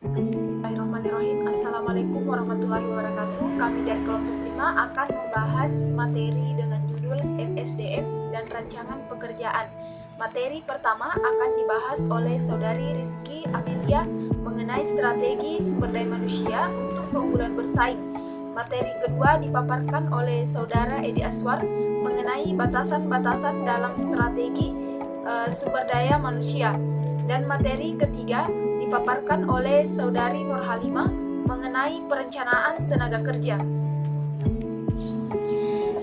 Bismillahirrahmanirrahim. Assalamualaikum warahmatullahi wabarakatuh. Kami dari kelompok 5 akan membahas materi dengan judul MSDM dan rancangan pekerjaan. Materi pertama akan dibahas oleh Saudari Rizky Amelia mengenai strategi sumber daya manusia untuk keunggulan bersaing. Materi kedua dipaparkan oleh Saudara Edi Aswar mengenai batasan-batasan dalam strategi sumber daya manusia. Dan materi ketiga dipaparkan oleh Saudari Nur Halimah mengenai perencanaan tenaga kerja.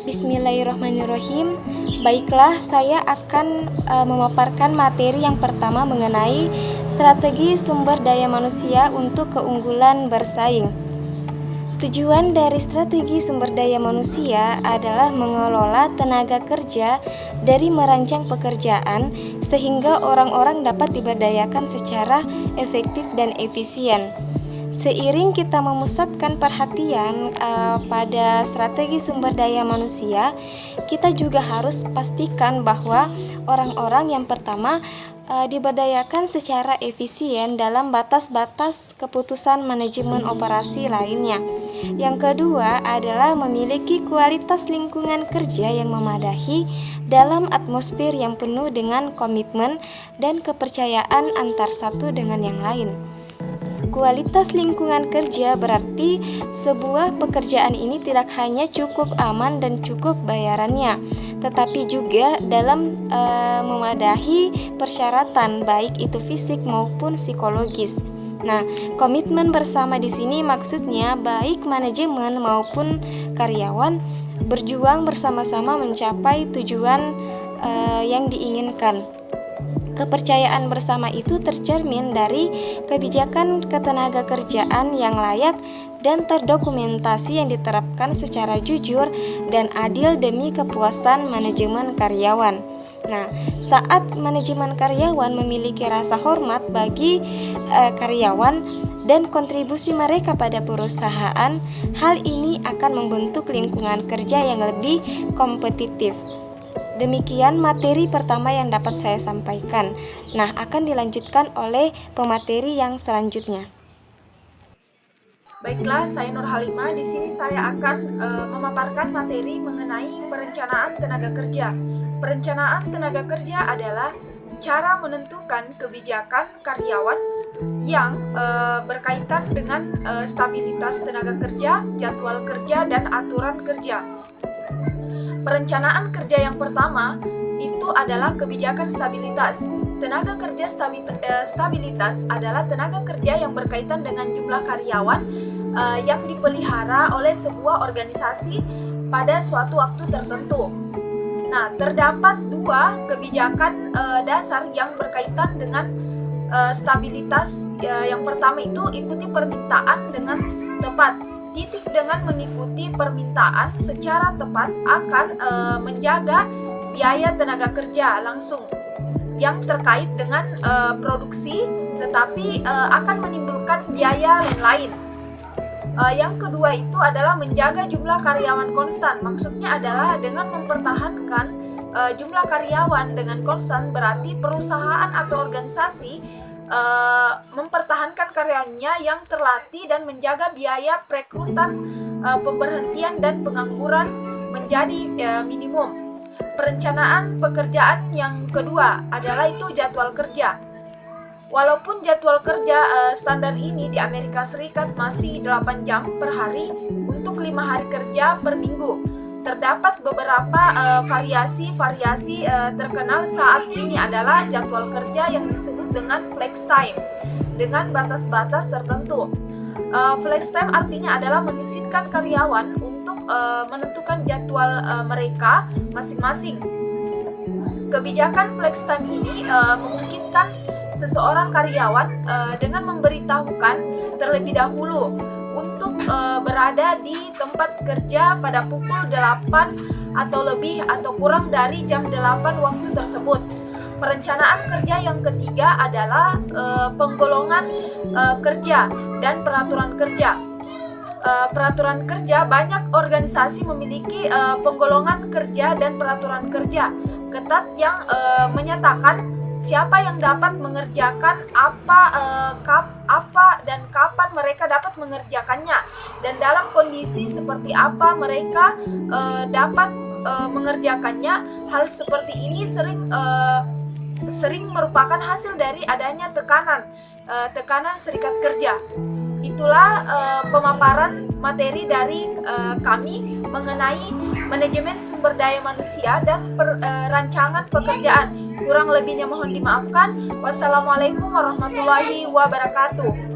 Bismillahirrahmanirrahim. Baiklah, saya akan memaparkan materi yang pertama mengenai strategi sumber daya manusia untuk keunggulan bersaing. Tujuan dari strategi sumber daya manusia adalah mengelola tenaga kerja dari merancang pekerjaan sehingga orang-orang dapat diberdayakan secara efektif dan efisien. Seiring kita memusatkan perhatian pada strategi sumber daya manusia, kita juga harus pastikan bahwa orang-orang yang pertama diberdayakan secara efisien dalam batas-batas keputusan manajemen operasi lainnya. Yang kedua adalah memiliki kualitas lingkungan kerja yang memadai dalam atmosfer yang penuh dengan komitmen dan kepercayaan antar satu dengan yang lain. Kualitas lingkungan kerja berarti sebuah pekerjaan ini tidak hanya cukup aman dan cukup bayarannya, tetapi juga dalam memadahi persyaratan baik itu fisik maupun psikologis. Nah, komitmen bersama di sini maksudnya baik manajemen maupun karyawan berjuang bersama-sama mencapai tujuan yang diinginkan. Kepercayaan bersama itu tercermin dari kebijakan ketenaga kerjaan yang layak dan terdokumentasi yang diterapkan secara jujur dan adil demi kepuasan manajemen karyawan. Nah, saat manajemen karyawan memiliki rasa hormat bagi karyawan dan kontribusi mereka pada perusahaan, hal ini akan membentuk lingkungan kerja yang lebih kompetitif. Demikian materi pertama yang dapat saya sampaikan. Nah, akan dilanjutkan oleh pemateri yang selanjutnya. Baiklah, saya Nur Halimah. Di sini saya akan memaparkan materi mengenai perencanaan tenaga kerja. Perencanaan tenaga kerja adalah cara menentukan kebijakan karyawan yang berkaitan dengan stabilitas tenaga kerja, jadwal kerja, dan aturan kerja. Perencanaan kerja yang pertama itu adalah kebijakan stabilitas. Tenaga kerja stabilitas adalah tenaga kerja yang berkaitan dengan jumlah karyawan yang dipelihara oleh sebuah organisasi pada suatu waktu tertentu. Nah, terdapat dua kebijakan dasar yang berkaitan dengan stabilitas. Yang pertama itu ikuti permintaan dengan tepat. Titik dengan mengikuti permintaan secara tepat akan menjaga biaya tenaga kerja langsung yang terkait dengan produksi, tetapi akan menimbulkan biaya lain. Yang kedua itu adalah menjaga jumlah karyawan konstan. Maksudnya adalah dengan mempertahankan jumlah karyawan dengan konstan berarti perusahaan atau organisasi mempertahankan karyawannya yang terlatih dan menjaga biaya perekrutan, pemberhentian dan pengangguran menjadi minimum. Perencanaan pekerjaan yang kedua adalah itu jadwal kerja. Walaupun jadwal kerja standar ini di Amerika Serikat masih 8 jam per hari untuk 5 hari kerja per minggu, terdapat beberapa variasi terkenal saat ini adalah jadwal kerja yang disebut dengan flex time dengan batas-batas tertentu. Flex time artinya adalah mengizinkan karyawan untuk menentukan jadwal mereka masing-masing. Kebijakan flex time ini memungkinkan seseorang karyawan dengan memberitahukan terlebih dahulu untuk berada di tempat kerja pada pukul 8 atau lebih atau kurang dari jam 8 waktu tersebut. Perencanaan kerja yang ketiga adalah penggolongan kerja dan peraturan kerja. Peraturan kerja, banyak organisasi memiliki penggolongan kerja dan peraturan kerja ketat yang menyatakan siapa yang dapat mengerjakan apa dan kapan mereka dapat mengerjakannya, dan dalam kondisi seperti apa mereka dapat mengerjakannya. Hal seperti ini sering merupakan hasil dari adanya tekanan serikat kerja. Itulah pemaparan materi dari kami mengenai manajemen sumber daya manusia dan rancangan pekerjaan. Kurang lebihnya mohon dimaafkan. Wassalamualaikum warahmatullahi wabarakatuh.